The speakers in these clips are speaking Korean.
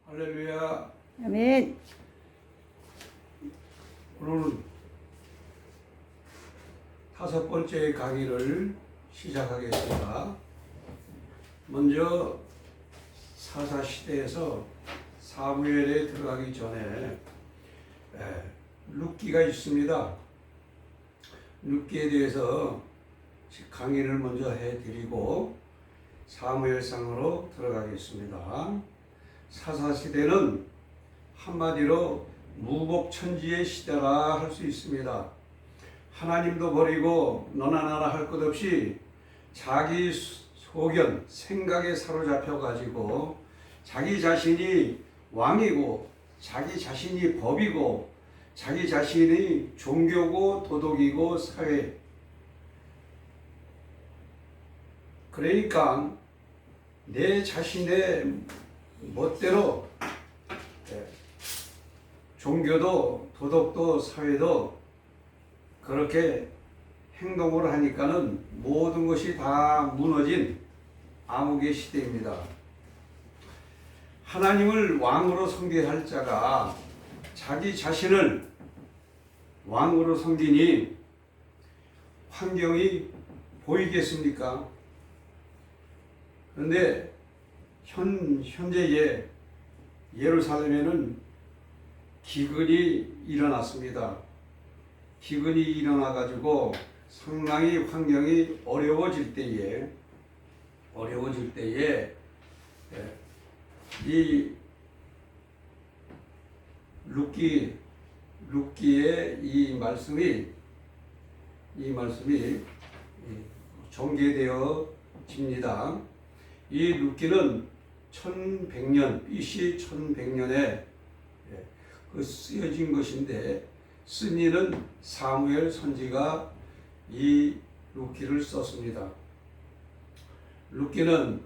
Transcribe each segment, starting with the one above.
할렐루야. 아멘. 오늘은 5번째 강의를 시작하겠습니다. 먼저 사사시대에서 사무엘에 들어가기 전에 룻기가 있습니다. 룻기에 대해서 강의를 먼저 해드리고 사무엘상으로 들어가겠습니다. 사사시대는 한마디로 무복천지의 시대라 할 수 있습니다. 하나님도 버리고 너나 나나 할 것 없이 자기 소견, 생각에 사로잡혀 가지고 자기 자신이 왕이고 자기 자신이 법이고 자기 자신이 종교고 도덕이고 사회, 그러니까 내 자신의 멋대로 종교도 도덕도 사회도 그렇게 행동을 하니까는 모든 것이 다 무너진 암흑의 시대입니다. 하나님을 왕으로 섬겨야 할 자가 자기 자신을 왕으로 섬기니 환경이 보이겠습니까? 그런데 현재의 예루살렘에는 기근이 일어났습니다. 기근이 일어나가지고 상당히 환경이 어려워질 때에 이 룻기의 이 말씀이 전개되어집니다. 이 룻기는 1100년, BC 1100년에 쓰여진 것인데 쓴 이는 사무엘 선지가 이 룻기를 썼습니다. 룻기는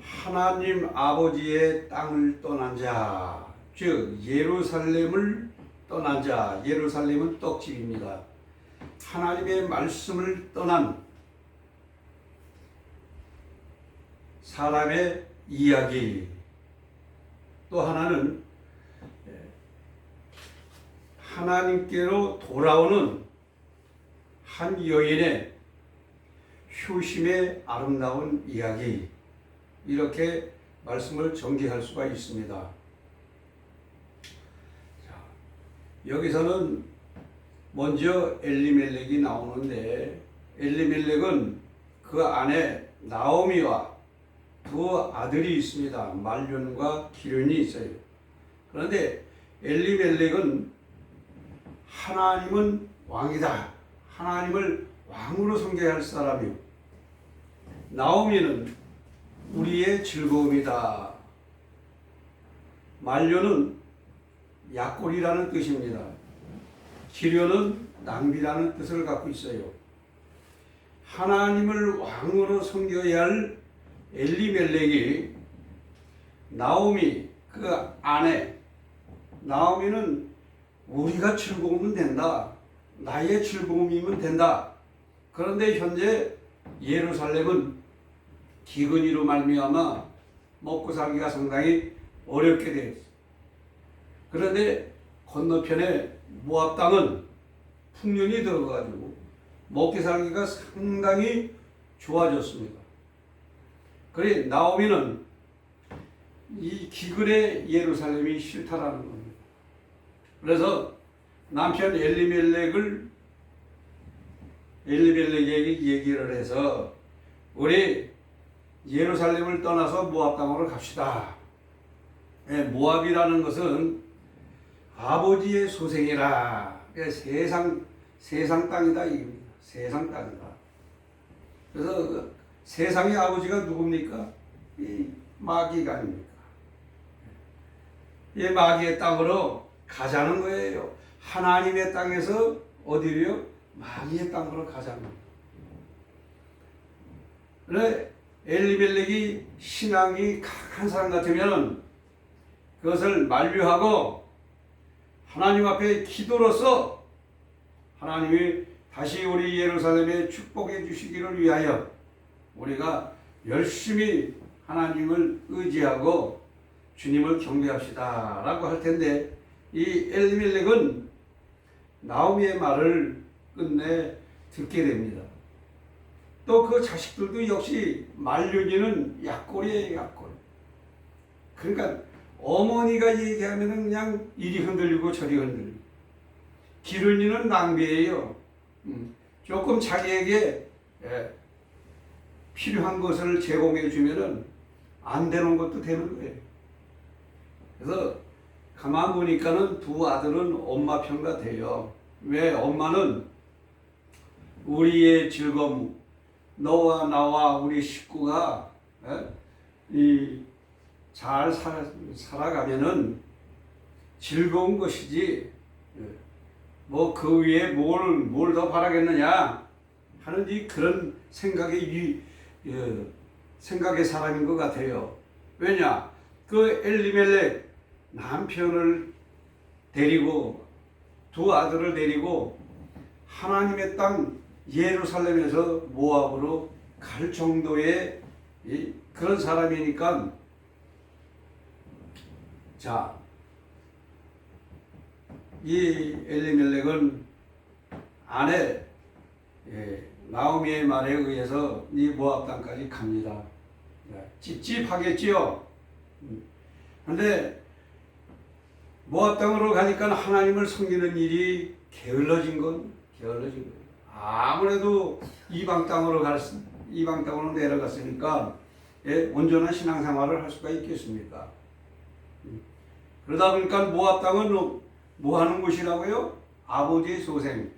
하나님 아버지의 땅을 떠난 자, 즉 예루살렘을 떠난 자, 예루살렘은 떡집입니다. 하나님의 말씀을 떠난 사람의 이야기. 또 하나는 하나님께로 돌아오는 한 여인의 효심의 아름다운 이야기, 이렇게 말씀을 전개할 수가 있습니다. 자, 여기서는 먼저 엘리멜렉이 나오는데, 엘리멜렉은 그 안에 나오미와 두 아들이 있습니다. 말륜과 기륜이 있어요. 그런데 엘리멜렉은 하나님은 왕이다, 하나님을 왕으로 섬겨야 할 사람이요, 나오미는 우리의 즐거움이다. 말륜은 약골이라는 뜻입니다. 기륜은 낭비라는 뜻을 갖고 있어요. 하나님을 왕으로 섬겨야 할 엘리멜렉이 나오미, 그 아내 나오미는 우리가 즐거우면 된다, 나의 즐거움이면 된다. 그런데 현재 예루살렘은 기근이로 말미암아 먹고 살기가 상당히 어렵게 되어 있어요. 그런데 건너편에 모압 땅은 풍년이 들어가지고 먹고 살기가 상당히 좋아졌습니다. 그래 나오미는 이 기근의 예루살렘이 싫다라는 겁니다. 그래서 남편 엘리멜렉에게 얘기를 해서 우리 예루살렘을 떠나서 모압 땅으로 갑시다. 모압이라는 것은 아버지의 소생이라, 세상 땅이다 이겁니다. 세상 땅이다. 그래서 세상의 아버지가 누굽니까? 이 마귀가 아닙니까? 이 마귀의 땅으로 가자는 거예요. 하나님의 땅에서 어디로요? 마귀의 땅으로 가자는 거예요. 그래 엘리멜렉이 신앙이 강한 사람 같으면 그것을 만류하고 하나님 앞에 기도로서 하나님이 다시 우리 예루살렘에 축복해 주시기를 위하여 우리가 열심히 하나님을 의지하고 주님을 경배합시다 라고 할 텐데, 이 엘리멜렉은 나오미의 말을 끝내 듣게 됩니다. 또 그 자식들도 역시 말려지는 약골이에요, 약골. 그러니까 어머니가 얘기하면 그냥 이리 흔들리고 저리 흔들리고, 기르니는 낭비예요. 조금 자기에게 필요한 것을 제공해 주면은 안 되는 것도 되는 거예요. 그래서 가만 보니까는 두 아들은 엄마 편가 돼요. 왜? 엄마는 우리의 즐거움, 너와 나와 우리 식구가 잘 살아가면은 즐거운 것이지, 뭐 그 위에 뭘 더 바라겠느냐 하는 그런 생각의 사람인 것 같아요. 왜냐? 그 엘리멜렉 남편을 데리고, 두 아들을 데리고 하나님의 땅 예루살렘에서 모압으로 갈 정도의 그런 사람이니까, 자, 이 엘리멜렉은 아내 나오미의 말에 의해서 이 모압 땅까지 갑니다. 찝찝하겠지요. 그런데 모압 땅으로 가니까 하나님을 섬기는 일이 게을러진 거예요. 아무래도 이방 땅으로 내려갔으니까 온전한 신앙생활을 할 수가 있겠습니까? 그러다 보니까 모압 땅은 뭐 하는 곳이라고요? 아버지의 소생,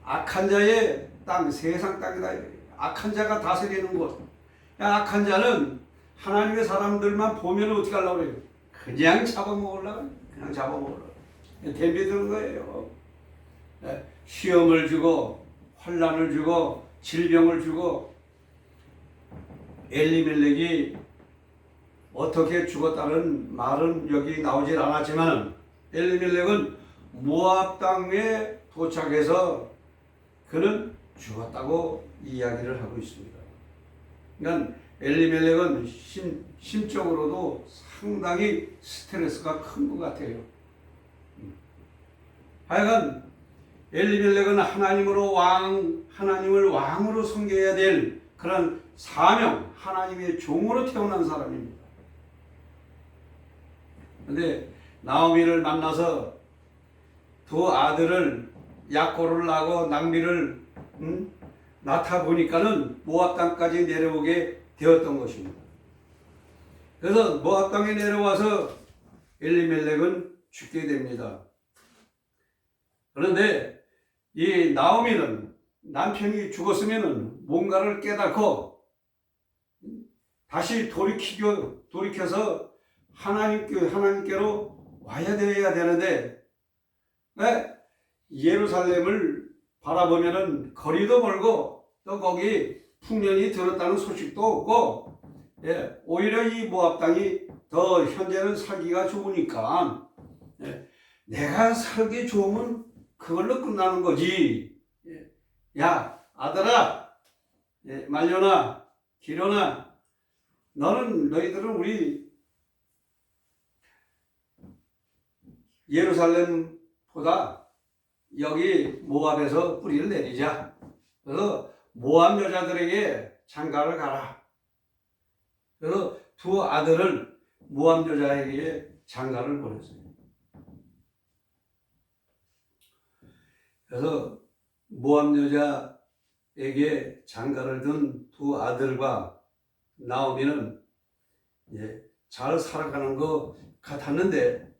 악한 자의 땅, 세상 땅이다. 악한 자가 다스리는 곳. 악한 자는 하나님의 사람들만 보면 어떻게 하려고 그래요? 그냥 잡아먹으려고. 덤벼드는 거예요. 시험을 주고, 환난을 주고, 질병을 주고. 엘리멜렉이 어떻게 죽었다는 말은 여기 나오질 않았지만, 엘리멜렉은 모압 땅에 도착해서 그는 죽었다고 이야기를 하고 있습니다. 그러니까 엘리멜렉은 심적으로도 상당히 스트레스가 큰 것 같아요. 하여간 엘리멜렉은 하나님을 왕으로 섬겨야 될 그런 사명, 하나님의 종으로 태어난 사람입니다. 그런데 나오미를 만나서 두 아들을 약골을 낳고 낭비를 낳다 보니까는 모압 땅까지 내려오게 되었던 것입니다. 그래서 모압 땅에 내려와서 엘리멜렉은 죽게 됩니다. 그런데 이 나오미는 남편이 죽었으면은 뭔가를 깨닫고 다시 돌이켜서 하나님께로 와야 되는데, 예루살렘을 바라보면은 거리도 멀고 또 거기 풍년이 들었다는 소식도 없고, 오히려 이 모압 땅이 더 현재는 살기가 좋으니까, 내가 살기 좋으면 그걸로 끝나는 거지. 야, 아들아, 말려나, 기려나, 너희들은 우리 예루살렘보다 여기 모압에서 뿌리를 내리자. 그래서 모압 여자들에게 장가를 가라. 그래서 두 아들을 모압 여자에게 장가를 보냈어요. 그래서 모압 여자에게 장가를 둔 두 아들과 나오미는 잘 살아가는 것 같았는데,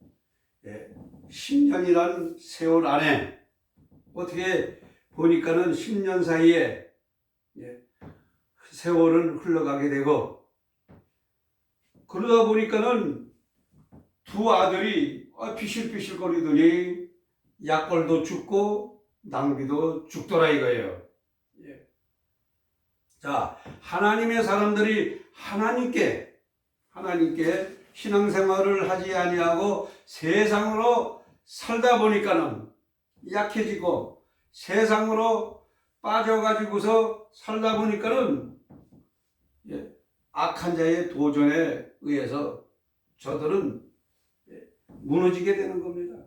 10년이란 세월 안에 어떻게 보니까는 10년 사이에 세월은 흘러가게 되고, 그러다 보니까는 두 아들이 피실피실 거리더니 약골도 죽고 낭비도 죽더라 이거예요. 자, 하나님의 사람들이 하나님께 신앙생활을 하지 아니하고 세상으로 살다 보니까는 약해지고, 세상으로 빠져가지고서 살다 보니까는 악한 자의 도전에 의해서 저들은 무너지게 되는 겁니다.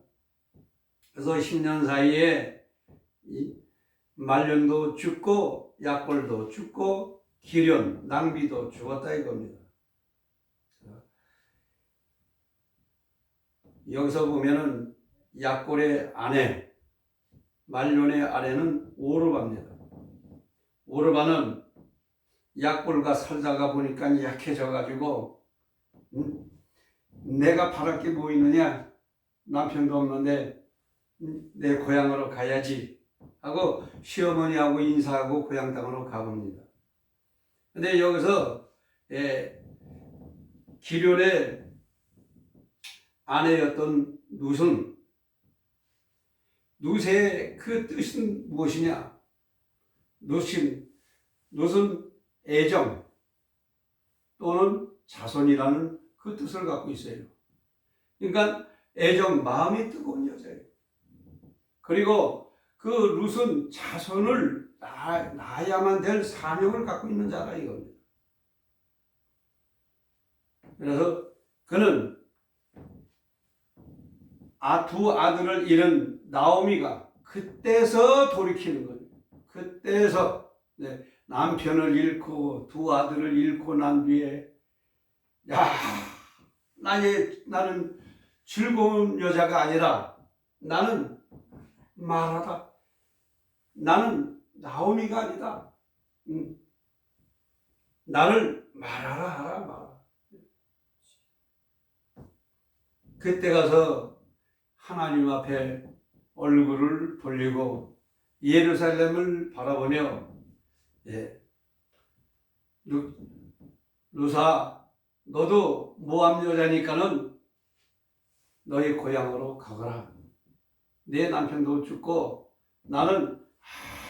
그래서 10년 사이에 말년도 죽고 약골도 죽고 기련, 낭비도 죽었다 이겁니다. 여기서 보면은 약골의 아내, 말년의 아내는 오르바입니다. 오르바는 약골과 살다가 보니까 약해져가지고 내가 바랄 게 뭐 있느냐, 남편도 없는데 내 고향으로 가야지 하고 시어머니하고 인사하고 고향 땅으로 가봅니다. 근데 여기서 기련의 아내였던 룻의 그 뜻은 무엇이냐? 룻은 애정 또는 자손이라는 그 뜻을 갖고 있어요. 그러니까 애정, 마음이 뜨거운 여자예요. 그리고 그 룻은 자손을 낳아야만 될 사명을 갖고 있는 자라 이겁니다. 그래서 그는 두 아들을 잃은 나오미가 그때서 돌이키는 거예요. 그때서 남편을 잃고 두 아들을 잃고 난 뒤에 나는 즐거운 여자가 아니라 나는 말하다. 나는 나오미가 아니다. 나를 말하라 하라 말하라. 그때 가서 하나님 앞에 얼굴을 돌리고 예루살렘을 바라보며 룻아 너도 모압 여자니까는 너희 고향으로 가거라. 내 남편도 죽고 나는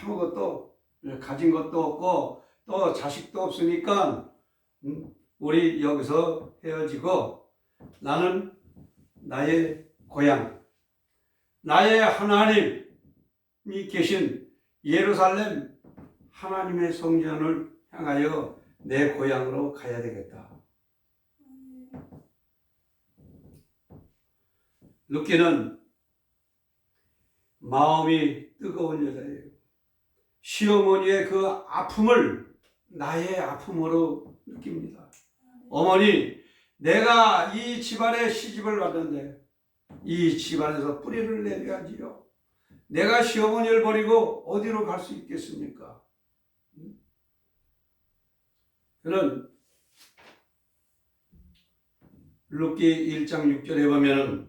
아무것도 가진 것도 없고 또 자식도 없으니까 우리 여기서 헤어지고 나는 나의 고향, 나의 하나님이 계신 예루살렘 하나님의 성전을 향하여 내 고향으로 가야 되겠다. 룻기는 마음이 뜨거운 여자예요. 시어머니의 그 아픔을 나의 아픔으로 느낍니다. 어머니, 내가 이 집안에 시집을 왔는데 이 집안에서 뿌리를 내려야지요. 내가 시어머니를 버리고 어디로 갈 수 있겠습니까? 그는 룻기 1장 6절에 보면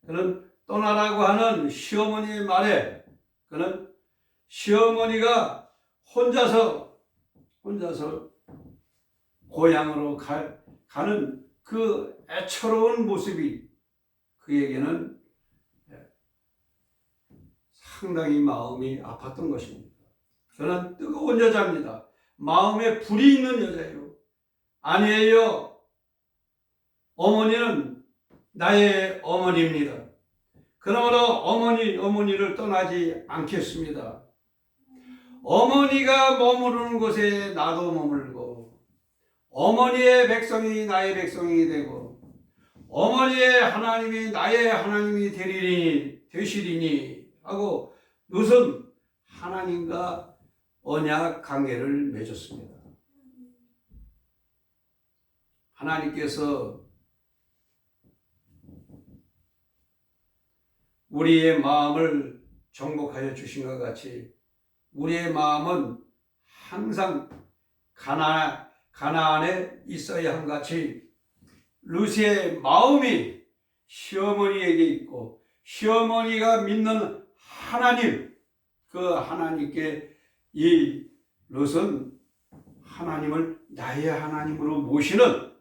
그는 떠나라고 하는 시어머니의 말에 그는 시어머니가 혼자서 고향으로 가는 그 애처로운 모습이 그에게는 상당히 마음이 아팠던 것입니다. 저는 뜨거운 여자입니다. 마음에 불이 있는 여자예요. 아니에요. 어머니는 나의 어머니입니다. 그러므로 어머니를 떠나지 않겠습니다. 어머니가 머무르는 곳에 나도 머물고 어머니의 백성이 나의 백성이 되고 어머니의 하나님이 나의 하나님이 되시리니 하고 룻은 하나님과 언약 관계를 맺었습니다. 하나님께서 우리의 마음을 정복하여 주신 것 같이 우리의 마음은 항상 가나안에 있어야 한 같이 룻의 마음이 시어머니에게 있고 시어머니가 믿는 하나님, 그 하나님께 이 룻은 하나님을 나의 하나님으로 모시는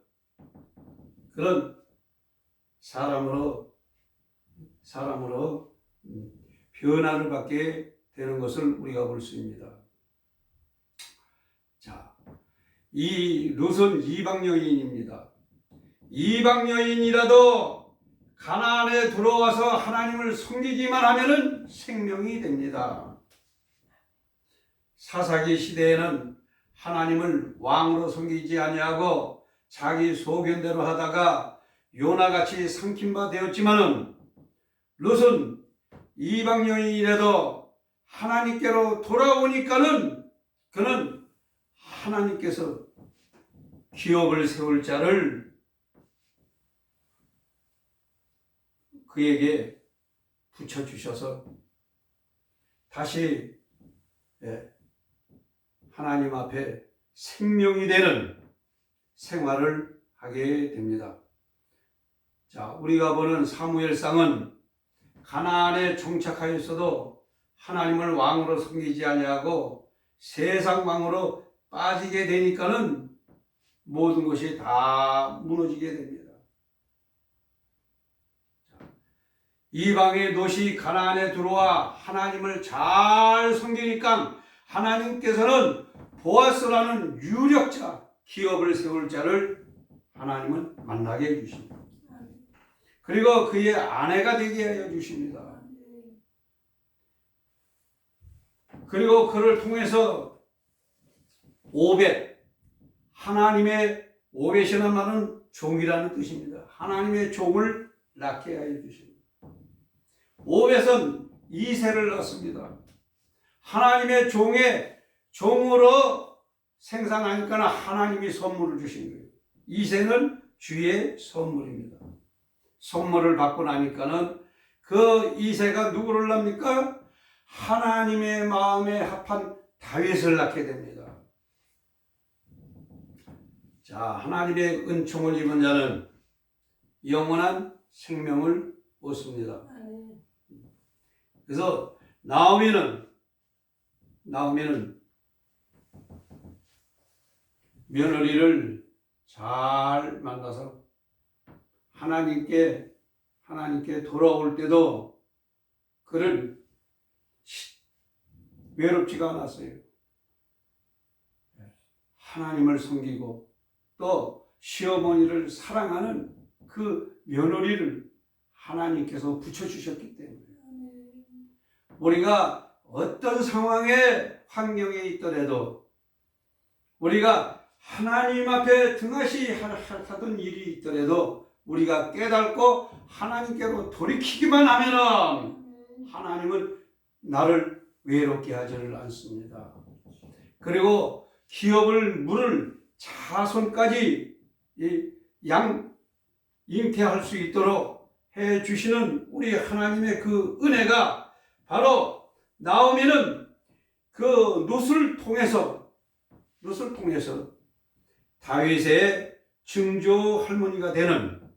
그런 사람으로 변화를 받게 되는 것을 우리가 볼 수 있습니다. 자, 이 룻은 이방 여인입니다. 이방 여인이라도 가나안에 들어와서 하나님을 섬기기만 하면은 생명이 됩니다. 사사기 시대에는 하나님을 왕으로 섬기지 아니하고 자기 소견대로 하다가 요나같이 삼킨 바 되었지만은 롯은 이방 여인이라도 하나님께로 돌아오니까는 그는 하나님께서 기업을 세울 자를 그에게 붙여주셔서 다시 하나님 앞에 생명이 되는 생활을 하게 됩니다. 자, 우리가 보는 사무엘상은 가나안에 정착하였어도 하나님을 왕으로 섬기지 아니하고 세상 왕으로 빠지게 되니까는 모든 것이 다 무너지게 됩니다. 이방의 롯이 가나안에 들어와 하나님을 잘 섬기니까 하나님께서는 보아스라는 유력자, 기업을 세울 자를 하나님은 만나게 해주십니다. 그리고 그의 아내가 되게 하여 주십니다. 그리고 그를 통해서 오벳, 하나님의 오벳이라는 말은 종이라는 뜻입니다. 하나님의 종을 낳게 하여 주십니다. 오벳은 이새를 낳습니다. 하나님의 종으로 생산하니까 하나님이 선물을 주신 거예요. 이새는 주의 선물입니다. 선물을 받고 나니까는 그 이새가 누구를 낳습니까? 하나님의 마음에 합한 다윗을 낳게 됩니다. 자, 하나님의 은총을 입은 자는 영원한 생명을 얻습니다. 그래서 나오미는 며느리를 잘 만나서 하나님께 돌아올 때도 그를 외롭지가 않았어요. 하나님을 섬기고 또 시어머니를 사랑하는 그 며느리를 하나님께서 붙여주셨기 때문에 우리가 어떤 상황에 환경에 있더라도 우리가 하나님 앞에 등하시 하던 일이 있더라도 우리가 깨닫고 하나님께로 돌이키기만 하면은 하나님은 나를 외롭게 하지를 않습니다. 그리고 기업을 물을 자손까지 잉태할 수 있도록 해 주시는 우리 하나님의 그 은혜가 바로 나오미는 그 롯을 통해서 다윗의 증조 할머니가 되는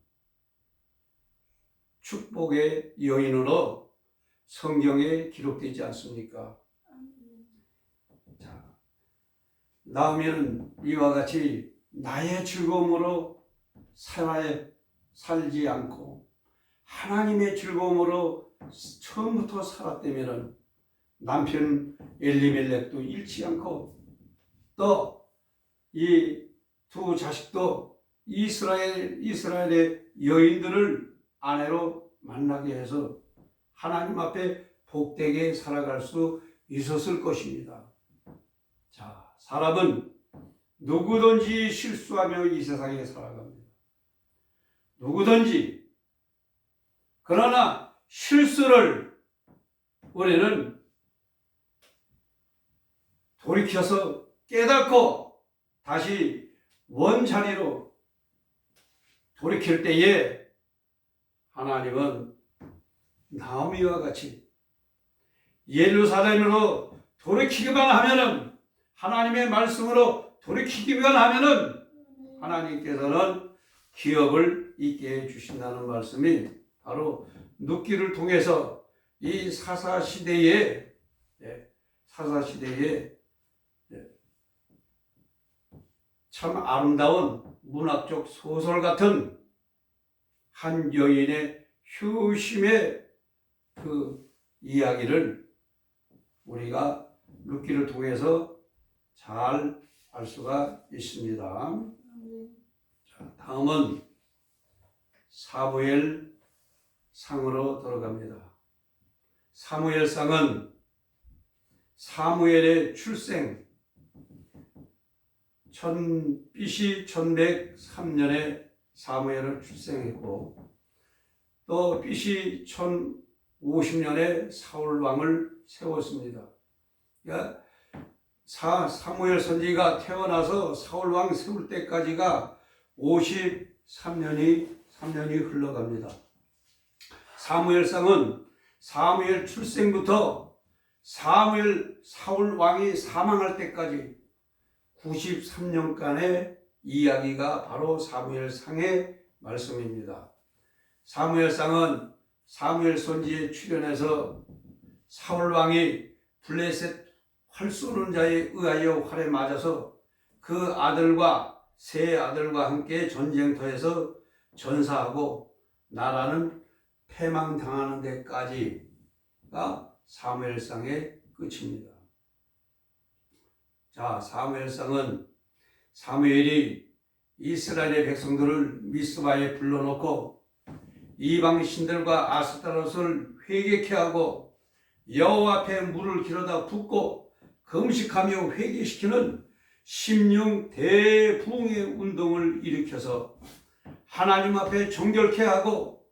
축복의 여인으로 성경에 기록되지 않습니까? 자, 나오미는 이와 같이 나의 즐거움으로 살지 않고 하나님의 즐거움으로 처음부터 살았다면 남편 엘리멜렉도 잃지 않고 또 이 두 자식도 이스라엘의 여인들을 아내로 만나게 해서 하나님 앞에 복되게 살아갈 수 있었을 것입니다. 자, 사람은 누구든지 실수하며 이 세상에 살아갑니다. 누구든지. 그러나 실수를 우리는 돌이켜서 깨닫고 다시 원자리로 돌이킬 때에 하나님은 나오미와 같이 예루살렘으로 돌이키기만 하면은 하나님의 말씀으로 돌이키기만 하면은 하나님께서는 기업을 있게 해주신다는 말씀이 바로 눕기를 통해서 이 사사시대에 참 아름다운 문학적 소설 같은 한 여인의 효심의 그 이야기를 우리가 룻기를 통해서 잘 알 수가 있습니다. 자, 다음은 사무엘 상으로 들어갑니다. 사무엘상은 사무엘의 출생 BC 1103년에 사무엘을 출생했고 또 BC 1050년에 사울 왕을 세웠습니다. 그러니까 사무엘 선지가 태어나서 사울 왕 세울 때까지가 53년이 흘러갑니다. 사무엘상은 사무엘 출생부터 사울 왕이 사망할 때까지 93년간의 이야기가 바로 사무엘상의 말씀입니다. 사무엘상은 사무엘 선지에 출연해서 사울 왕이 블레셋 활 쏘는 자에 의하여 활에 맞아서 그 아들과 세 아들과 함께 전쟁터에서 전사하고 나라는 패망당하는 데까지가 사무엘상의 끝입니다. 자, 사무엘상은 사무엘이 이스라엘의 백성들을 미스바에 불러놓고 이방 신들과 아스타롯을 회개케 하고 여호와 앞에 물을 길어다 붓고 금식하며 회개시키는 심령 대부흥의 운동을 일으켜서 하나님 앞에 정결케 하고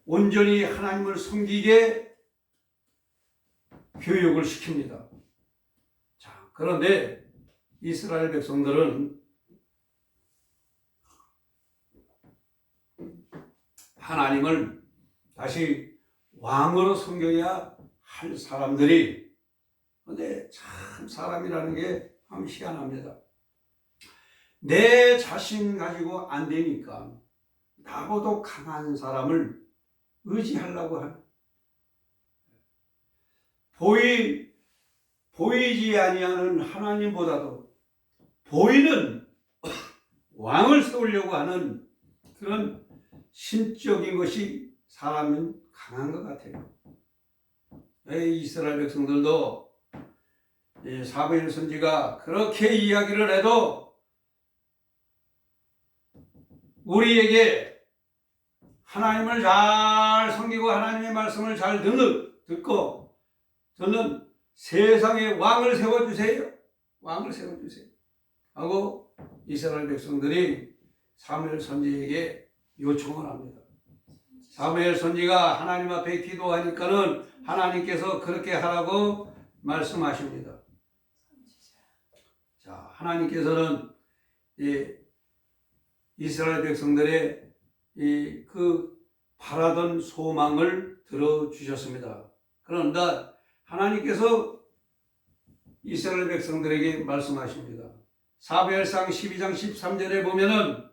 온전히 하나님을 섬기게 교육을 시킵니다. 자, 그런데 이스라엘 백성들은 하나님을 다시 왕으로 섬겨야 할 사람들이, 근데 참 사람이라는 게 참 희한합니다. 내 자신 가지고 안 되니까 나보다 강한 사람을 의지하려고 하는, 보이지 아니하는 하나님보다도 보이는 왕을 세우려고 하는 그런 신적인 것이 사람은 강한 것 같아요. 이스라엘 백성들도 사무엘 선지가 그렇게 이야기를 해도 우리에게 하나님을 잘 섬기고 하나님의 말씀을 잘 듣고 저는 세상에 왕을 세워주세요. 왕을 세워주세요. 하고 이스라엘 백성들이 사무엘 선지에게 요청을 합니다. 사무엘 선지가 하나님 앞에 기도하니까는 하나님께서 그렇게 하라고 말씀하십니다. 자, 하나님께서는 이스라엘 백성들의 그 바라던 소망을 들어주셨습니다. 그런데 하나님께서 이스라엘 백성들에게 말씀하십니다. 사무엘상 12장 13절에 보면은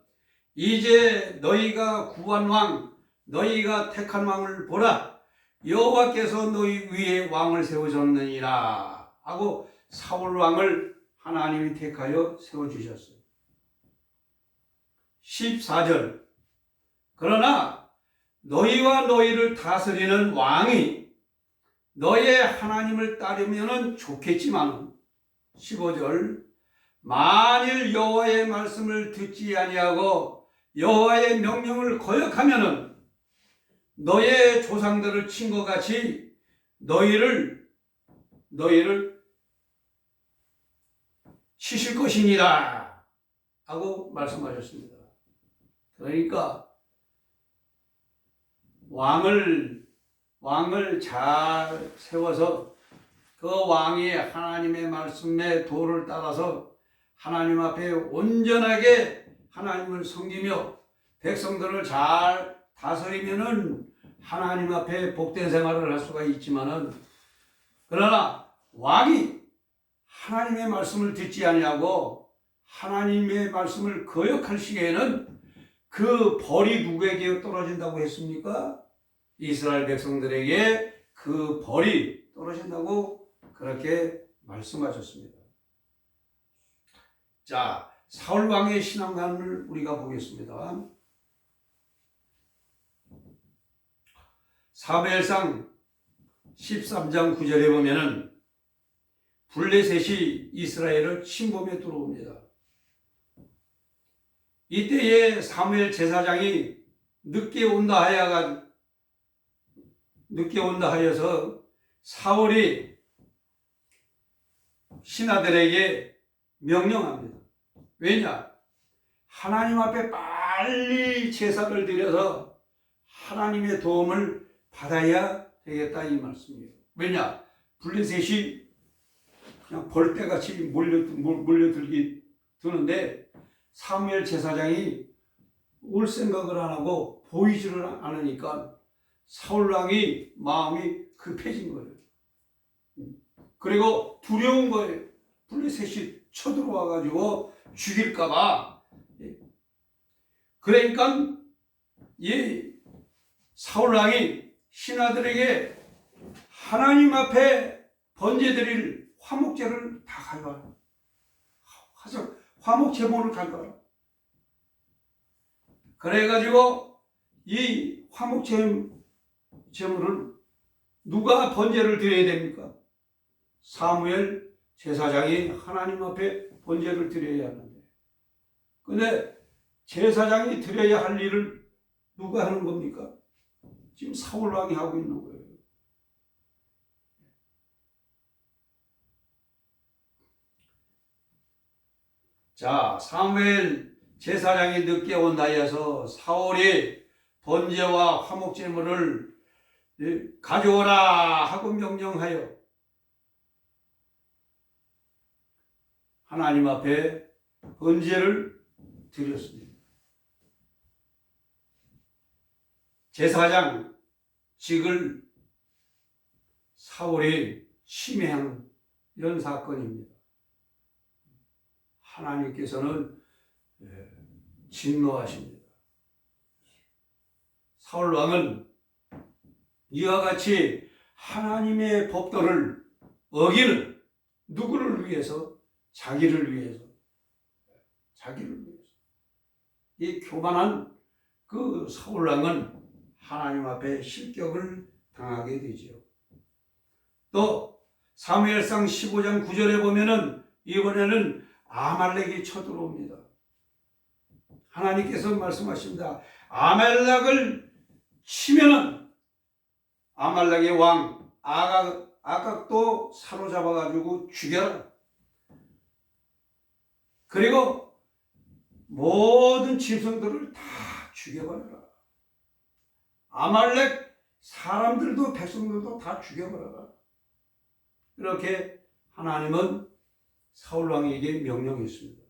이제 너희가 구한 왕, 너희가 택한 왕을 보라. 여호와께서 너희 위에 왕을 세우셨느니라 하고 사울 왕을 하나님이 택하여 세워주셨어요. 14절 그러나 너희와 너희를 다스리는 왕이 너의 하나님을 따르면 좋겠지만 15절 만일 여호와의 말씀을 듣지 아니하고 여호와의 명령을 거역하면은 너의 조상들을 친 것 같이 너희를 치실 것이니라 하고 말씀하셨습니다. 그러니까 왕을 잘 세워서 그 왕이 하나님의 말씀의 도를 따라서 하나님 앞에 온전하게 하나님을 섬기며 백성들을 잘 다스리면은 하나님 앞에 복된 생활을 할 수가 있지만은 그러나 왕이 하나님의 말씀을 듣지 아니하고 하나님의 말씀을 거역할 시기에는 그 벌이 누구에게 떨어진다고 했습니까? 이스라엘 백성들에게 그 벌이 떨어진다고 그렇게 말씀하셨습니다. 자, 사울 왕의 신앙관을 우리가 보겠습니다. 사무엘상 13장 9절에 보면은 블레셋이 이스라엘을 침범해 들어옵니다. 이때에 사무엘 제사장이 늦게 온다 하여서 사울이 신하들에게 명령합니다. 왜냐? 하나님 앞에 빨리 제사를 드려서 하나님의 도움을 받아야 되겠다 이 말씀이에요. 왜냐? 블레셋이 그냥 벌떼같이 몰려들기 드는데 사무엘 제사장이 올 생각을 안 하고 보이지를 않으니까 사울왕이 마음이 급해진 거예요. 그리고 두려운 거예요. 블레셋이 쳐들어와 가지고 죽일까봐. 그러니까 이 사울왕이 신하들에게 하나님 앞에 번제드릴 화목제를 다 가져와라. 화목 제물을 가져와라. 그래가지고 이 화목 제물을 누가 번제를 드려야 됩니까? 사무엘 제사장이 하나님 앞에 번제를 드려야 하는데, 근데 제사장이 드려야 할 일을 누가 하는 겁니까? 지금 사울왕이 하고 있는 거예요. 자, 사무엘 제사장이 늦게 온다 해서 사울이 번제와 화목제물을 가져오라 하고 명령하여 하나님 앞에 번제를 드렸습니다. 제사장직을 사울이 침해한 이런 사건입니다. 하나님께서는 진노하십니다. 사울 왕은 이와 같이 하나님의 법도를 어기는 누구를 위해서? 자기를 위해서. 이 교만한 그 사울 왕은 하나님 앞에 실격을 당하게 되지요. 또 사무엘상 15장 9절에 보면은 이번에는 아말렉이 쳐들어옵니다. 하나님께서 말씀하십니다. 아말렉을 치면은 아말렉의 왕 아각도 사로잡아가지고 죽여라. 그리고 모든 짐승들을 다 죽여버려라. 아말렉 사람들도 백성들도 다 죽여버려라. 이렇게 하나님은 사울왕에게 명령했습니다.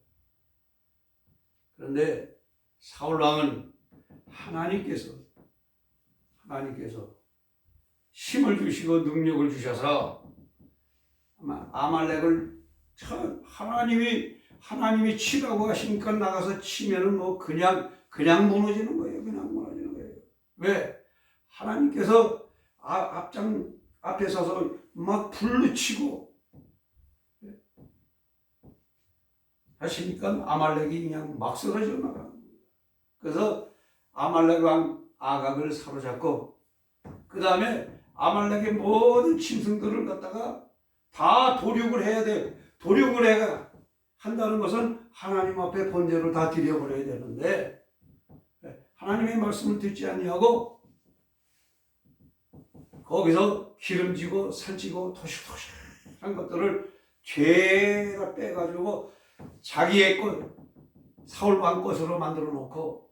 그런데 사울왕은 하나님께서 힘을 주시고 능력을 주셔서 아말렉을 하나님이 치라고 하시니까 나가서 치면은 뭐 그냥 무너지는 거예요. 그냥 무너지는 거예요. 왜? 하나님께서 앞에 서서 막 불로 치고 하시니까 아말렉이 그냥 막 쓰러져 나가는 거예요. 그래서 아말렉 왕 아각을 사로잡고 그 다음에 아말렉의 모든 짐승들을 갖다가 다 도륙을 해야 돼. 도륙을 해가 한다는 것은 하나님 앞에 번제를 다 드려버려야 되는데 하나님의 말씀을 듣지 아니하고 거기서 기름지고 살찌고 토식토식한 것들을 죄가 빼가지고 자기의 것, 사울왕 것으로 만들어 놓고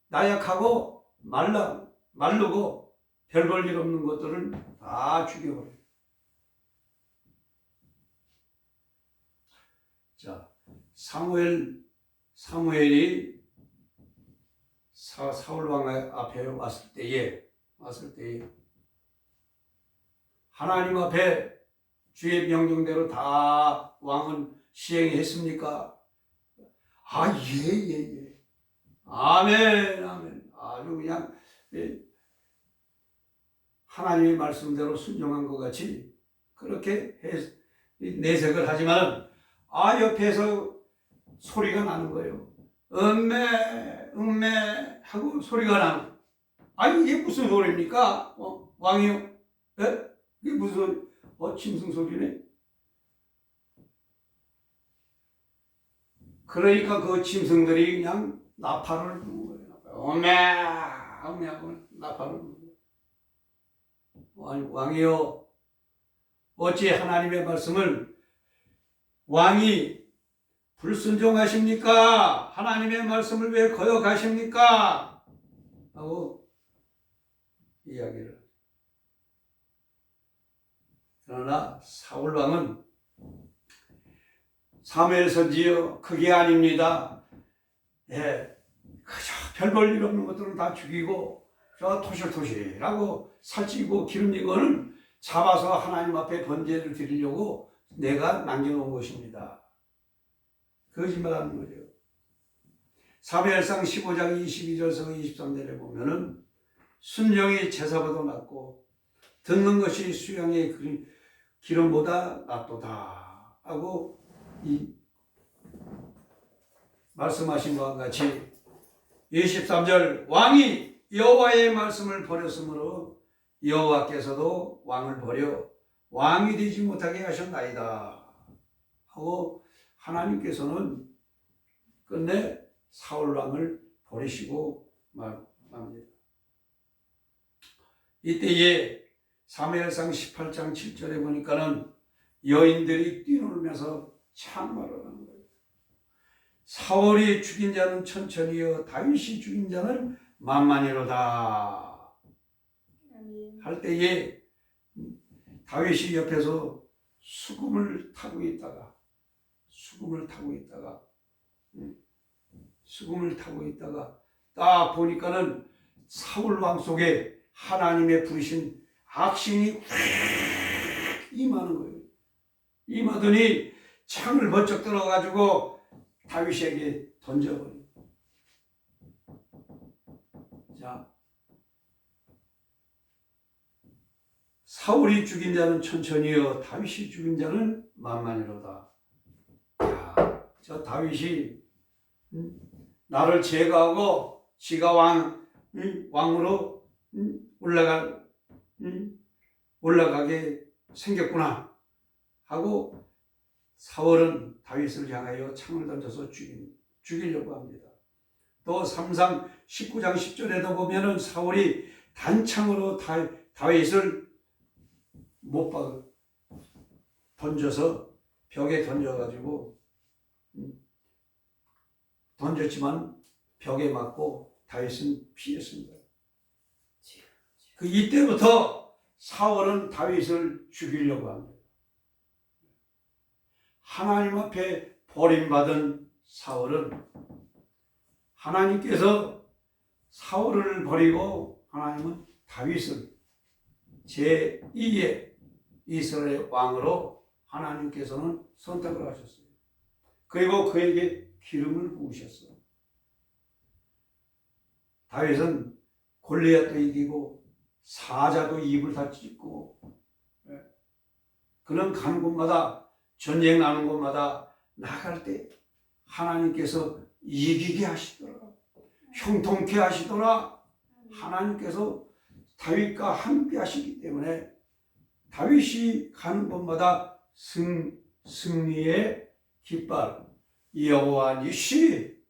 나약하고 마르고 별 볼 일 없는 것들을 다 죽여버려요. 자, 사무엘이 사울왕 앞에 왔을 때에 하나님 앞에 주의 명령대로 다 왕은 시행했습니까? 예. 아멘. 아주 그냥 하나님의 말씀대로 순종한 것 같이 그렇게 내색을 하지만 옆에서 소리가 나는 거예요. 음매 하고 소리가 나는. 이게 무슨 소리입니까? 왕이요? 예? 이게 무슨 소리? 짐승 소리네. 그러니까 그 짐승들이 그냥 나팔을 부는 거예요. 음매 하고 나팔을 부는 거예요. 왕이요, 어찌 하나님의 말씀을 왕이 불순종하십니까? 하나님의 말씀을 왜 거역하십니까? 하고 이야기를. 그러나 사울 왕은 사무엘서지요, 그게 아닙니다. 예, 그저 별 볼 일 없는 것들은 다 죽이고 저 토실토실하고 살찌고 기름진 거는 잡아서 하나님 앞에 번제를 드리려고 내가 남겨놓은 것입니다. 거짓말하는 거죠. 사무엘상 15장 22절에서 23절에 보면은 순종이 제사보다 낫고 듣는 것이 수양의 기름보다 낫도다 하고 말씀하신 것과 같이 23절 왕이 여호와의 말씀을 버렸으므로 여호와께서도 왕을 버려 왕이 되지 못하게 하셨나이다 하고 하나님께서는 끝내 사울 왕을 버리시고 말합니다. 이때에 사무엘상 18장 7절에 보니까는 여인들이 뛰놀면서 참말을 하는 거예요. 사울이 죽인 자는 천천히요 다윗이 죽인 자는 만만히로다 할 때에 다윗이 옆에서 수금을 타고 있다가 딱 보니까는 사울 왕 속에 하나님의 부르신 악신이 임하는 거예요. 임하더니 창을 번쩍 들어가지고 다윗에게 던져버려요. 자, 사울이 죽인 자는 천천히요 다윗이 죽인 자는 만만히로다. 야, 저 다윗이 나를 제거하고 지가 왕으로 올라가게 생겼구나 하고 사울은 다윗을 향하여 창을 던져서 죽이려고 합니다. 또 3상 19장 10절에도 보면은 사울이 단창으로 다윗을 못 박아 던져서 벽에 던져가지고 던졌지만 벽에 맞고 다윗은 피했습니다. 이때부터 사울은 다윗을 죽이려고 합니다. 하나님 앞에 버림받은 사울은 하나님께서 사울을 버리고 하나님은 다윗을 제2의 이스라엘 왕으로 하나님께서는 선택을 하셨어요. 그리고 그에게 기름을 부으셨어요. 다윗은 골리앗도 이기고 사자도 입을 다 찢고 그는 가는 곳마다 전쟁 나는 곳마다 나갈 때 하나님께서 이기게 하시더라. 형통케 하시더라. 하나님께서 다윗과 함께 하시기 때문에 다윗이 가는 곳마다 승리의 깃발 여호와 니시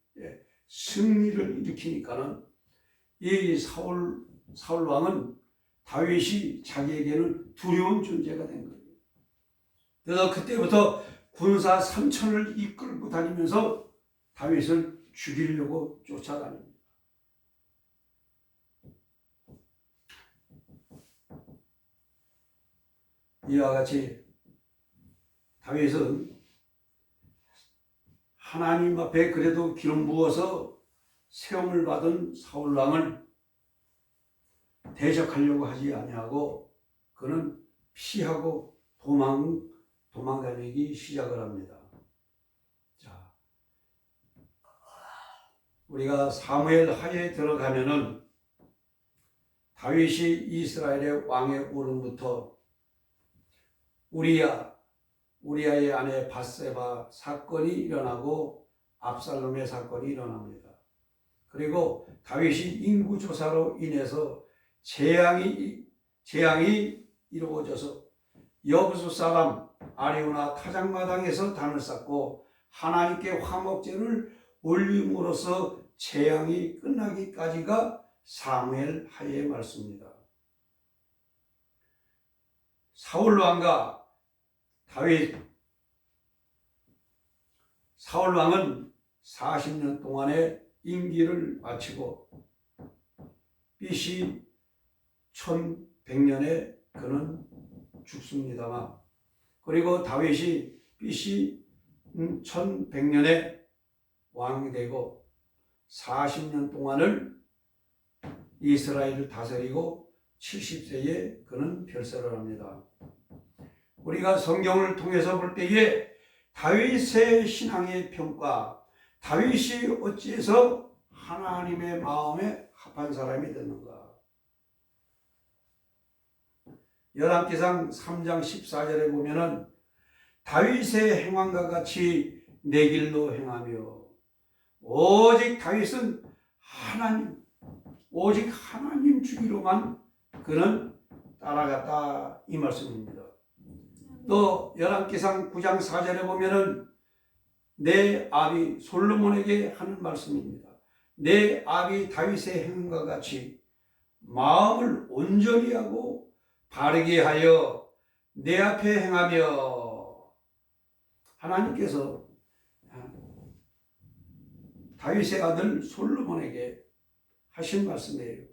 승리를 일으키니까는 이 사울 왕은 다윗이 자기에게는 두려운 존재가 된 거예요. 그래서 그때부터 군사 3천을 이끌고 다니면서 다윗을 죽이려고 쫓아다닙니다. 이와 같이 다윗은 하나님 앞에 그래도 기름 부어서 세움을 받은 사울 왕을 대적하려고 하지 아니하고 그는 피하고 도망다니기 시작을 합니다. 자, 우리가 사무엘 하에 들어가면은 다윗이 이스라엘의 왕에 오름부터 우리아의 아내 밧세바 사건이 일어나고 압살롬의 사건이 일어납니다. 그리고 다윗이 인구조사로 인해서 재앙이 이루어져서 여부수 사람 아리우나 타작마당에서 단을 쌓고 하나님께 화목제를 올림으로써 재앙이 끝나기까지가 사무엘 하의 말씀입니다. 사울 왕과 다윗 사울 왕은 40년 동안의 임기를 마치고 BC 1100년에 그는 죽습니다만, 그리고 다윗이 BC 1100년에 왕이 되고 40년 동안을 이스라엘을 다스리고 70세에 그는 별세를 합니다. 우리가 성경을 통해서 볼 때에 다윗의 신앙의 평가, 다윗이 어찌해서 하나님의 마음에 합한 사람이 됐는가? 열왕기상 3장 14절에 보면은 다윗의 행함과 같이 내 길로 행하며, 오직 다윗은 오직 하나님 주기로만 그는 따라갔다, 이 말씀입니다. 또 열왕기상 9장 4절에 보면은 내 아비 솔로몬에게 하는 말씀입니다. 내 아비 다윗의 행함과 같이 마음을 온전히 하고 바르게 하여 내 앞에 행하며, 하나님께서 다윗의 아들 솔로몬에게 하신 말씀이에요.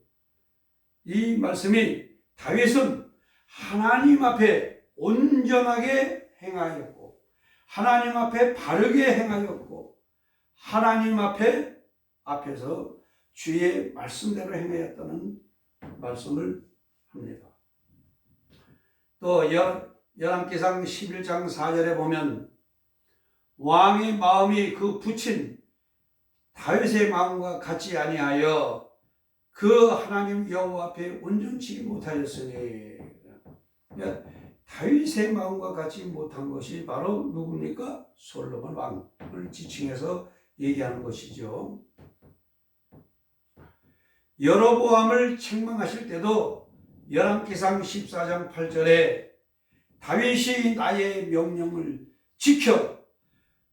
이 말씀이 다윗은 하나님 앞에 온전하게 행하였고, 하나님 앞에 바르게 행하였고, 하나님 앞에서 주의 말씀대로 행하였다는 말씀을 합니다. 또 열왕기상 11장 4절에 보면 왕의 마음이 그 부친 다윗의 마음과 같지 아니하여 그 하나님 여호와 앞에 온전치 못하였으니, 다윗의 마음과 같이 못한 것이 바로 누굽니까? 솔로몬 왕을 지칭해서 얘기하는 것이죠. 여로보암을 책망하실 때도 열왕기상 14장 8절에 다윗이 나의 명령을 지켜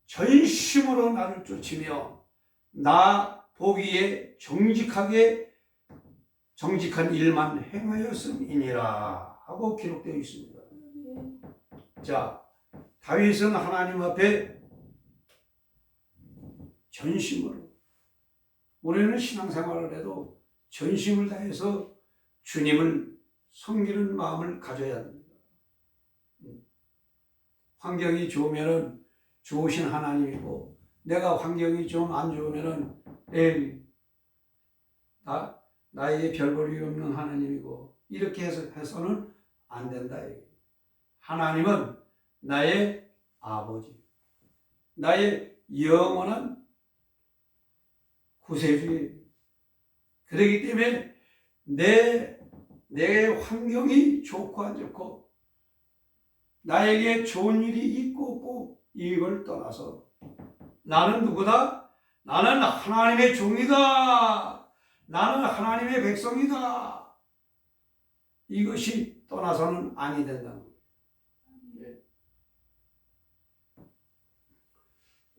전심으로 나를 쫓으며 나 보기에 정직한 일만 행하였음이니라 하고 기록되어 있습니다. 자, 다윗은 하나님 앞에 전심으로, 우리는 신앙생활을 해도 전심을 다해서 주님을 섬기는 마음을 가져야 합니다. 환경이 좋으면 좋으신 하나님이고, 내가 환경이 좀 안 좋으면 나에게 별 볼 일 없는 하나님이고, 이렇게 해서는 안 된다. 하나님은 나의 아버지, 나의 영원한 구세주예요. 그렇기 때문에 내 환경이 좋고 안 좋고, 나에게 좋은 일이 있고 없고, 이걸 떠나서 나는 누구다? 나는 하나님의 종이다. 나는 하나님의 백성이다. 이것이 떠나서는 아니 된다는 거예요.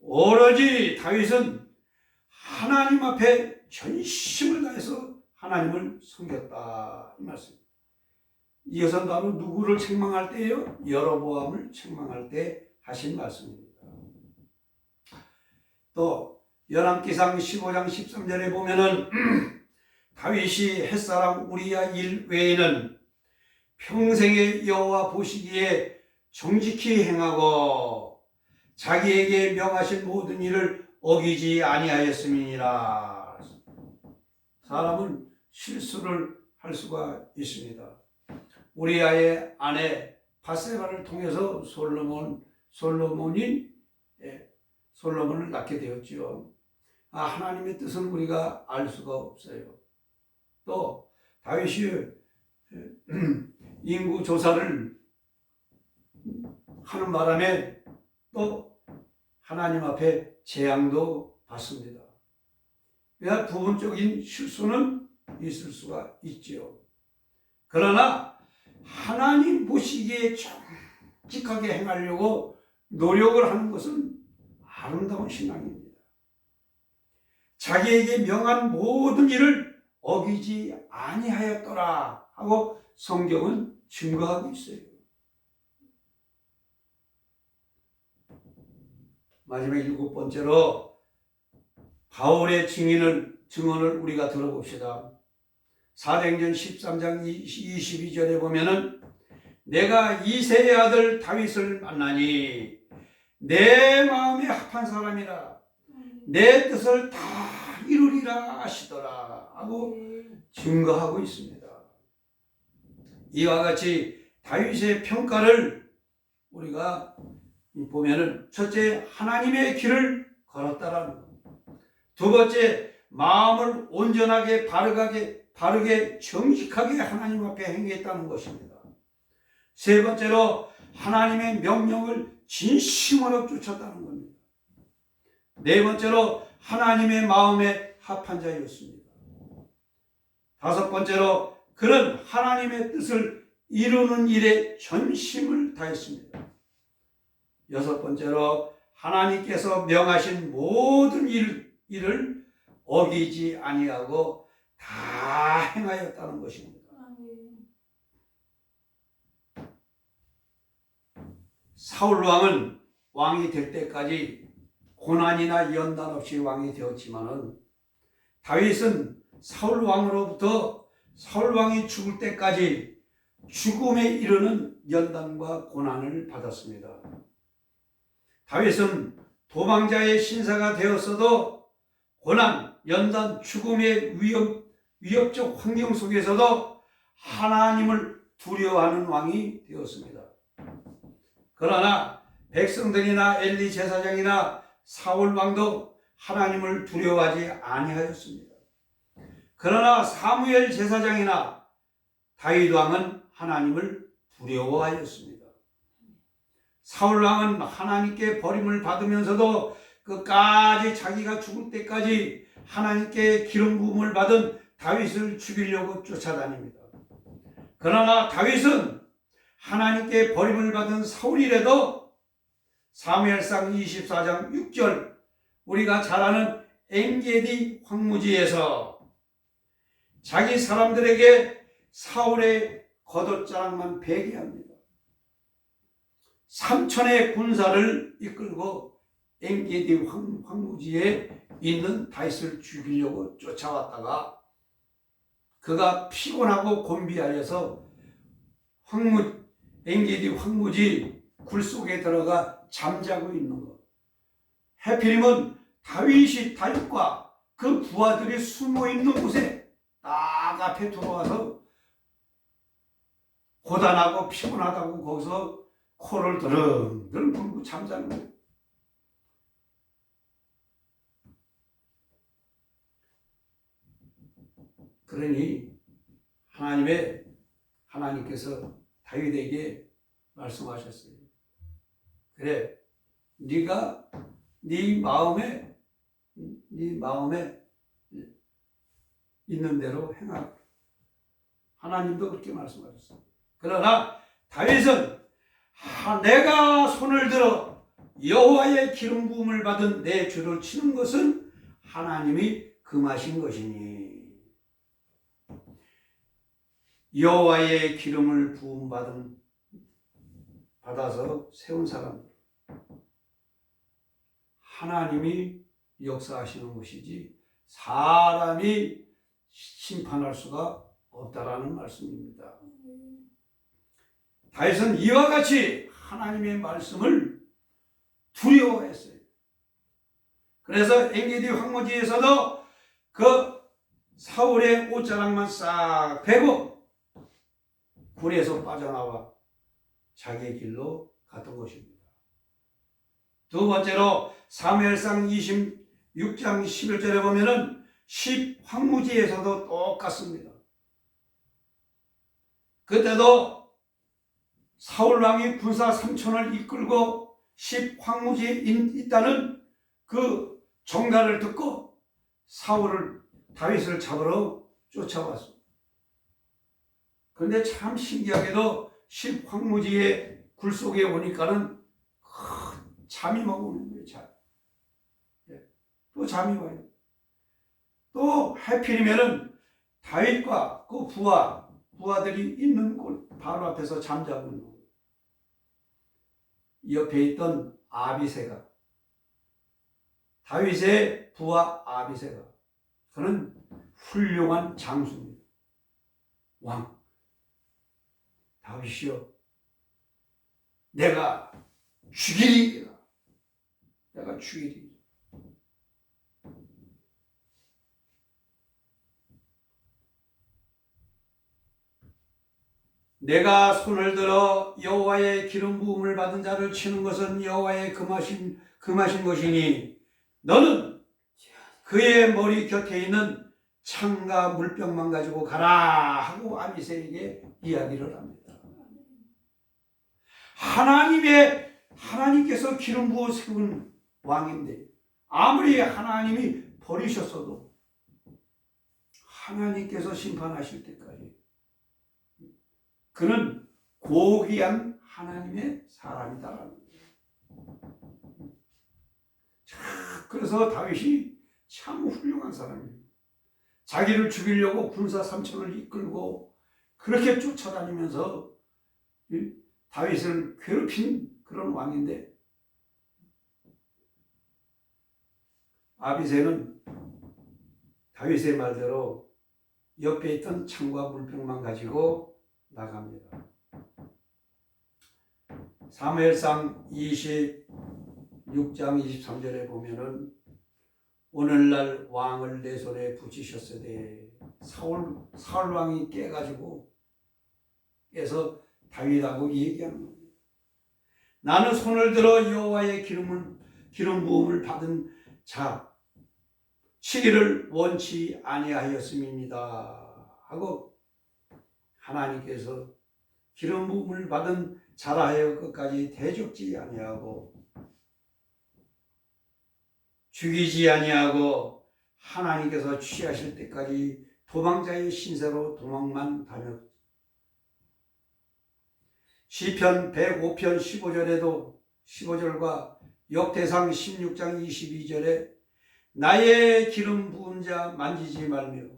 오로지 다윗은 하나님 앞에 전심을 다해서 하나님을 섬겼다, 이 말씀입니다. 이것은 바로 누구를 책망할 때예요? 여로보암을 책망할 때 하신 말씀입니다. 또 열왕기상 15장 13절에 보면은 다윗이 햇사람 우리야 일 외에는 평생의 여호와 보시기에 정직히 행하고 자기에게 명하신 모든 일을 어기지 아니하였음이니라. 사람은 실수를 할 수가 있습니다. 우리아의 아내 바세바를 통해서 솔로몬을 낳게 되었지요. 하나님의 뜻은 우리가 알 수가 없어요. 또 다윗이 인구 조사를 하는 바람에 또 하나님 앞에 재앙도 받습니다. 그래야 부분적인 실수는 있을 수가 있지요. 그러나 하나님 보시기에 정직하게 행하려고 노력을 하는 것은 아름다운 신앙입니다. 자기에게 명한 모든 일을 어기지 아니하였더라 하고 성경은 증거하고 있어요. 마지막 7번째로 바울의 증언을 우리가 들어봅시다. 사도행전 13장 22절에 보면은 내가 이새의 아들 다윗을 만나니 내 마음에 합한 사람이라 내 뜻을 다 이루리라 하시더라 하고 증거하고 있습니다. 이와 같이 다윗의 평가를 우리가 보면은 첫째, 하나님의 길을 걸었다라는 것. 두 번째, 마음을 온전하게 바르게 정직하게 하나님 앞에 행했다는 것입니다. 세 번째로 하나님의 명령을 진심으로 쫓았다는 겁니다. 네 번째로 하나님의 마음에 합한 자였습니다. 다섯 번째로 그는 하나님의 뜻을 이루는 일에 전심을 다했습니다. 여섯 번째로 하나님께서 명하신 모든 일을 어기지 아니하고 다 행하였다는 것입니다. 사울 왕은 왕이 될 때까지 고난이나 연단 없이 왕이 되었지만은 다윗은 사울 왕으로부터 사울 왕이 죽을 때까지 죽음에 이르는 연단과 고난을 받았습니다. 다윗은 도망자의 신사가 되었어도 고난, 연단, 죽음의 위협적 환경 속에서도 하나님을 두려워하는 왕이 되었습니다. 그러나 백성들이나 엘리 제사장이나 사울 왕도 하나님을 두려워하지 아니하였습니다. 그러나 사무엘 제사장이나 다윗 왕은 하나님을 두려워하였습니다. 사울 왕은 하나님께 버림을 받으면서도 끝까지 자기가 죽을 때까지 하나님께 기름 부음을 받은 다윗을 죽이려고 쫓아다닙니다. 그러나 다윗은 하나님께 버림을 받은 사울이라도 사무엘상 24장 6절 우리가 잘 아는 엔게디 황무지에서 자기 사람들에게 사울의 겉옷자락만 베게 합니다. 3천의 군사를 이끌고 엔게디 황무지에 있는 다윗을 죽이려고 쫓아왔다가 그가 피곤하고 곤비하여서 엔게디 황무지 굴 속에 들어가 잠자고 있는 것. 해필이면 다윗과 그 부하들이 숨어 있는 곳에 딱 앞에 들어와서 고단하고 피곤하다고 거기서 코를 드릉드릉 불고 잠자는 거예요. 그러니 하나님께서 다윗에게 말씀하셨어요. 그래, 네가 네 마음에 있는 대로 행하라. 하나님도 그렇게 말씀하셨어요. 그러나 다윗은 내가 손을 들어 여호와의 기름 부음을 받은 내 주를 치는 것은 하나님이 금하신 것이니 여호와의 기름을 부음 받아서 세운 사람 하나님이 역사하시는 것이지 사람이 심판할 수가 없다라는 말씀입니다. 다윗은 이와 같이 하나님의 말씀을 두려워했어요. 그래서 엔게디 황무지에서도 그 사울의 옷자락만 싹 베고 굴에서 빠져나와 자기의 길로 갔던 것입니다. 두 번째로 사무엘상 26장 11절에 보면은 10황무지에서도 똑같습니다. 그때도 사울왕이 군사 3천을 이끌고 10황무지에 있다는 그 정가를 듣고 다윗을 잡으러 쫓아왔습니다. 그런데 참 신기하게도 10황무지의 굴 속에 오니까는 잠이 막 오는 거예요. 또 잠이 와요. 또 하필이면은 다윗과 그 부하들이 있는 곳 바로 앞에서 잠자고 있는 거예요. 옆에 있던 아비새가 다윗의 부하 아비새가 그는 훌륭한 장수입니다. 왕 다윗이여 내가 죽이리라. 내가 죽이리. 내가 손을 들어 여호와의 기름 부음을 받은 자를 치는 것은 여호와의 금하신 것이니 너는 그의 머리 곁에 있는 창과 물병만 가지고 가라 하고 아비새에게 이야기를 합니다. 하나님께서 기름 부어 세운 왕인데 아무리 하나님이 버리셨어도 하나님께서 심판하실 때까지 그는 고귀한 하나님의 사람이다라는 거예요. 그래서 다윗이 참 훌륭한 사람이에요. 자기를 죽이려고 군사 3천을 이끌고 그렇게 쫓아다니면서 다윗을 괴롭힌 그런 왕인데 아비새는 다윗의 말대로 옆에 있던 창과 물병만 가지고 나갑니다. 사무엘상 26장 23절에 보면은 오늘날 왕을 내 손에 붙이셨으되 사울 왕이 깨서 다윗하고 얘기하는 겁니다. 나는 손을 들어 여호와의 기름 부음을 받은 자 치기를 원치 아니하였음입니다 하고 하나님께서 기름 부음을 받은 자라 하여 끝까지 대적지 아니하고 죽이지 아니하고 하나님께서 취하실 때까지 도망자의 신세로 도망만 다녔. 시편 105편 15절과 역대상 16장 22절에 나의 기름 부은 자 만지지 말며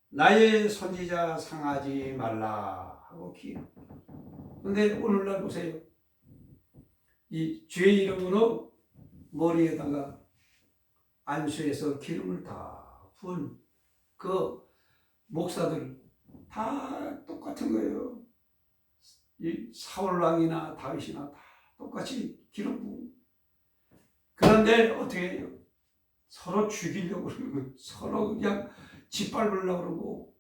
나의 선지자 상하지 말라 하고 그런데 오늘날 보세요. 이 주의 이름으로 머리에다가 안수해서 기름을 다 부은 그 목사들 다 똑같은 거예요. 이 사울왕이나 다윗이나 다 똑같이 기름 부은. 그런데 어떻게 해요? 서로 죽이려고 그러고 서로 그냥 짓밟으려고 그러고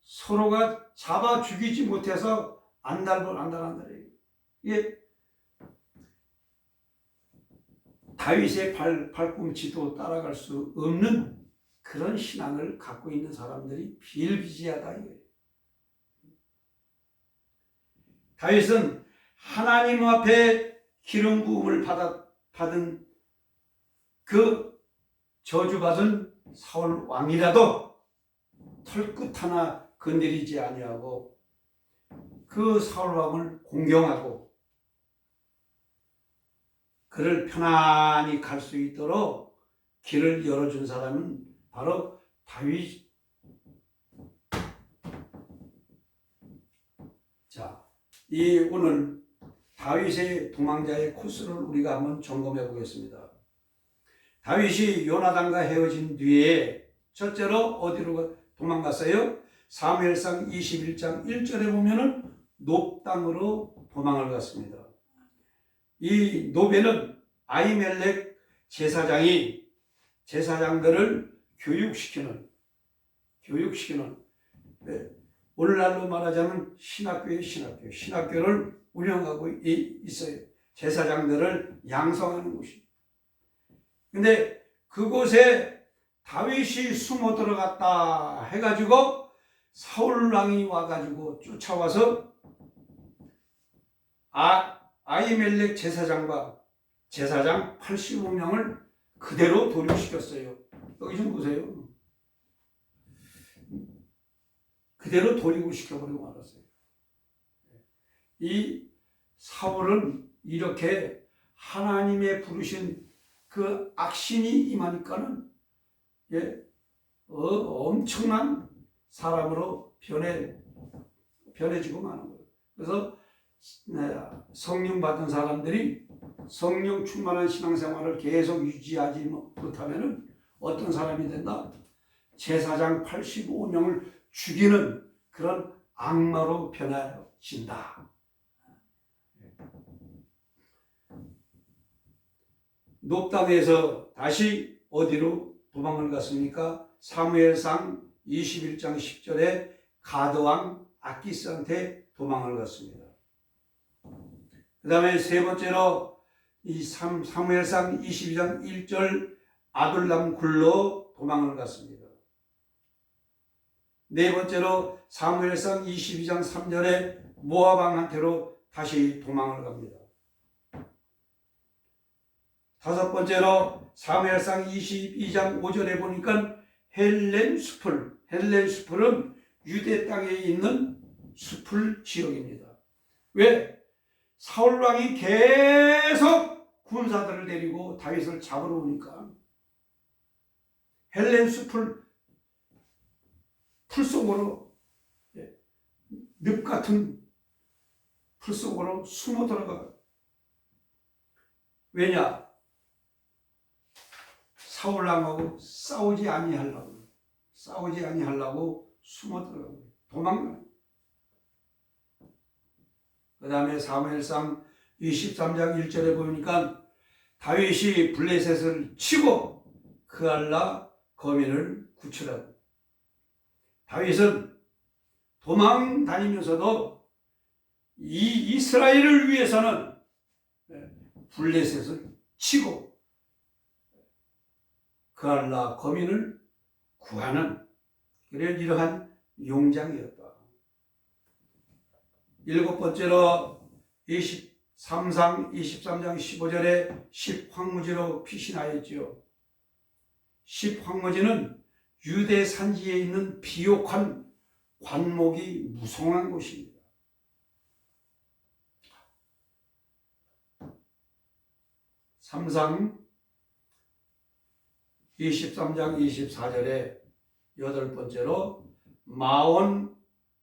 서로가 잡아 죽이지 못해서 안달한다. 이게 다윗의 발꿈치도 따라갈 수 없는 그런 신앙을 갖고 있는 사람들이 비일비재하다 이거예요. 다윗은 하나님 앞에 기름 부음을 받은 그 저주받은 사울 왕이라도 털끝 하나 건드리지 아니하고 그 사울 왕을 공경하고 그를 편안히 갈 수 있도록 길을 열어준 사람은 바로 다윗. 자, 이 오늘 다윗의 도망자의 코스를 우리가 한번 점검해 보겠습니다. 다윗이 요나단과 헤어진 뒤에 첫째로 어디로 도망갔어요? 사무엘상 21장 1절에 보면은 놉 땅으로 도망을 갔습니다. 이 놉에는 아히멜렉 제사장이 제사장들을 교육시키는 오늘날로 말하자면 신학교를 운영하고 있어요. 제사장들을 양성하는 곳이. 근데 그곳에 다윗이 숨어 들어갔다 해가지고 사울 왕이 와가지고 쫓아와서 아히멜렉 제사장과 제사장 85명을 그대로 도륙시켰어요. 여기 좀 보세요. 그대로 도륙을 시켜버리고 말았어요. 이 사울은 이렇게 하나님의 부르신 그 악신이 임하니까는 엄청난 사람으로 변해지고 마는 거예요. 그래서 성령 받은 사람들이 성령 충만한 신앙생활을 계속 유지하지 못하면 어떤 사람이 된다? 제사장 85명을 죽이는 그런 악마로 변해진다. 높당에서 다시 어디로 도망을 갔습니까? 사무엘상 21장 10절에 가드왕 아키스한테 도망을 갔습니다. 그 다음에 세 번째로 이 사무엘상 22장 1절 아둘람 굴로 도망을 갔습니다. 네 번째로 사무엘상 22장 3절에 모압 왕한테로 다시 도망을 갑니다. 다섯 번째로 사무엘상 22장 5절에 보니까 헬렌 숲은 유대 땅에 있는 숲을 지역입니다. 왜? 사울 왕이 계속 군사들을 데리고 다윗을 잡으러 오니까 헬렌 숲을 풀 속으로, 늪 같은 풀 속으로 숨어 들어가. 왜냐? 사울 왕하고 싸우지 아니하려고 숨어 들어가고 도망가. 그 다음에 사무엘상 23장 1절에 보니까 다윗이 블레셋을 치고 그알라 거민을 구출하고, 다윗은 도망 다니면서도 이 이스라엘을 위해서는 블레셋을 치고 그알라 거민을 구하는 이러한 용장이었다. 일곱 번째로 23장 15절에 10황무지로 피신하였지요. 10황무지는 유대 산지에 있는 비옥한 관목이 무성한 곳입니다. 삼상 23장 24절에 여덟 번째로 마온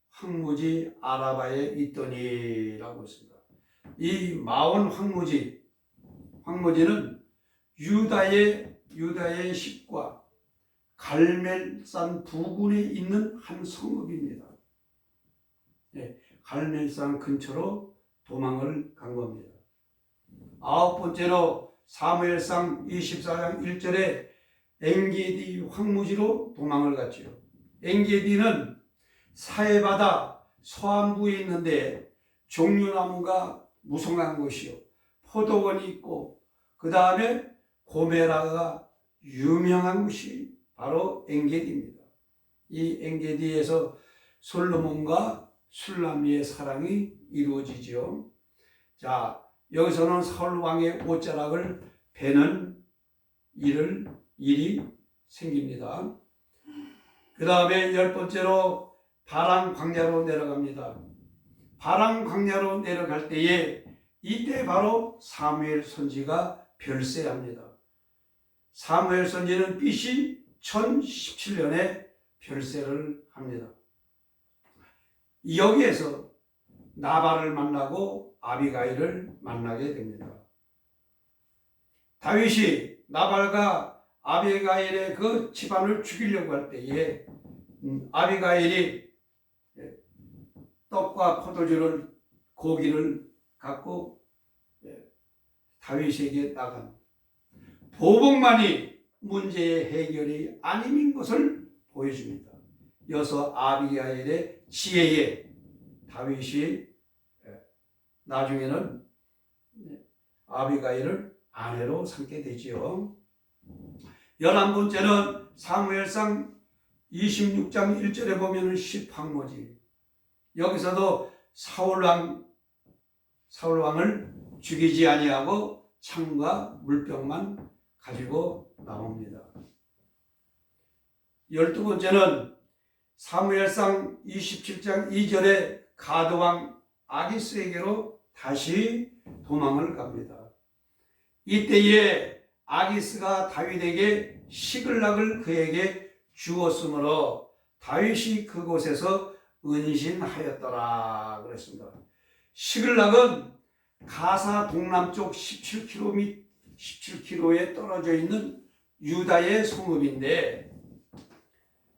황무지 아라바에 있더니라고 했습니다. 이 마온 황무지는 유다의 십과 갈멜산 부근에 있는 한 성읍입니다. 갈멜산 근처로 도망을 간 겁니다. 아홉 번째로 사무엘상 24장 1절에 엔게디 황무지로 도망을 갔지요. 엔게디는 사해바다 서안부에 있는데 종려나무가 무성한 곳이요, 포도원이 있고 그 다음에 고메라가 유명한 곳이 바로 엔게디입니다. 이 엔게디에서 솔로몬과 술람미의 사랑이 이루어지죠. 자, 여기서는 사울 왕의 옷자락을 베는 일이 생깁니다. 그 다음에 열 번째로 바람 광야로 내려갑니다. 바람 광야로 내려갈 때에 이때 바로 사무엘 선지가 별세합니다. 사무엘 선지는 BC 1017년에 별세를 합니다. 여기에서 나발을 만나고 아비가일을 만나게 됩니다. 다윗이 나발과 아비가일의 그 집안을 죽이려고 할 때에 아비가일이 떡과 포도주를, 고기를 갖고 다윗에게 나간 보복만이 문제의 해결이 아닌 것을 보여줍니다. 이어서 아비가일의 지혜에 다윗이 나중에는 아비가일을 아내로 삼게 되지요. 11번째는 사무엘상 26장 1절에 보면 10황무지. 여기서도 사울왕을 죽이지 아니하고 창과 물병만 가지고 나옵니다. 12번째는 사무엘상 27장 2절에 가드왕 아기스에게로 다시 도망을 갑니다. 이때에 아기스가 다윗에게 시글락을 그에게 주었으므로 다윗이 그곳에서 은신하였더라 그랬습니다. 시글락은 가사 동남쪽 17km에 떨어져 있는 유다의 성읍인데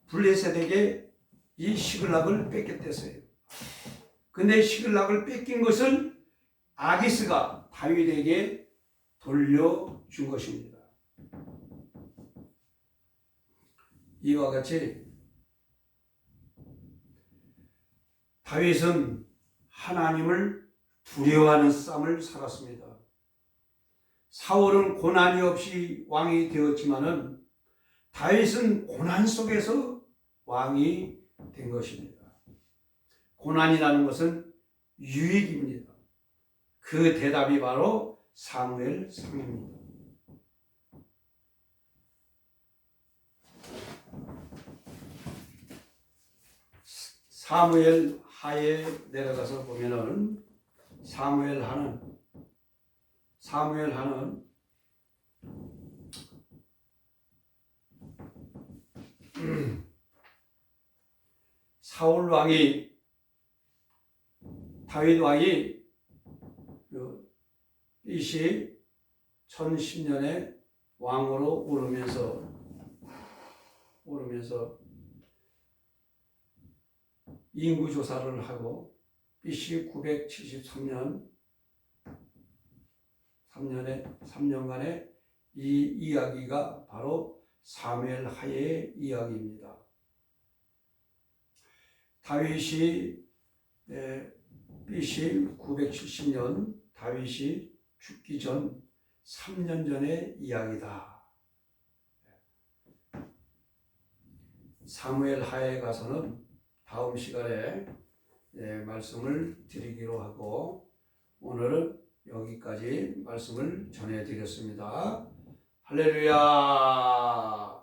블레셋에게 이 시글락을 뺏겼댔어요. 근데 시글락을 뺏긴 것을 아기스가 다윗에게 돌려준 것입니다. 이와 같이 다윗은 하나님을 두려워하는 삶을 살았습니다. 사울은 고난이 없이 왕이 되었지만은 다윗은 고난 속에서 왕이 된 것입니다. 고난이라는 것은 유익입니다. 그 대답이 바로 사무엘상입니다. 사무엘 하에 내려가서 보면은 사무엘 하는 사울 왕이 다윗 왕이 BC 1010년에 왕으로 오르면서 인구 조사를 하고 BC 973년에 3년간의 이 이야기가 바로 사무엘 하의 이야기입니다. 다윗이 BC 970년 다윗이 죽기 전 3년 전의 이야기다. 사무엘 하에 가서는 다음 시간에 말씀을 드리기로 하고 오늘은 여기까지 말씀을 전해드렸습니다. 할렐루야.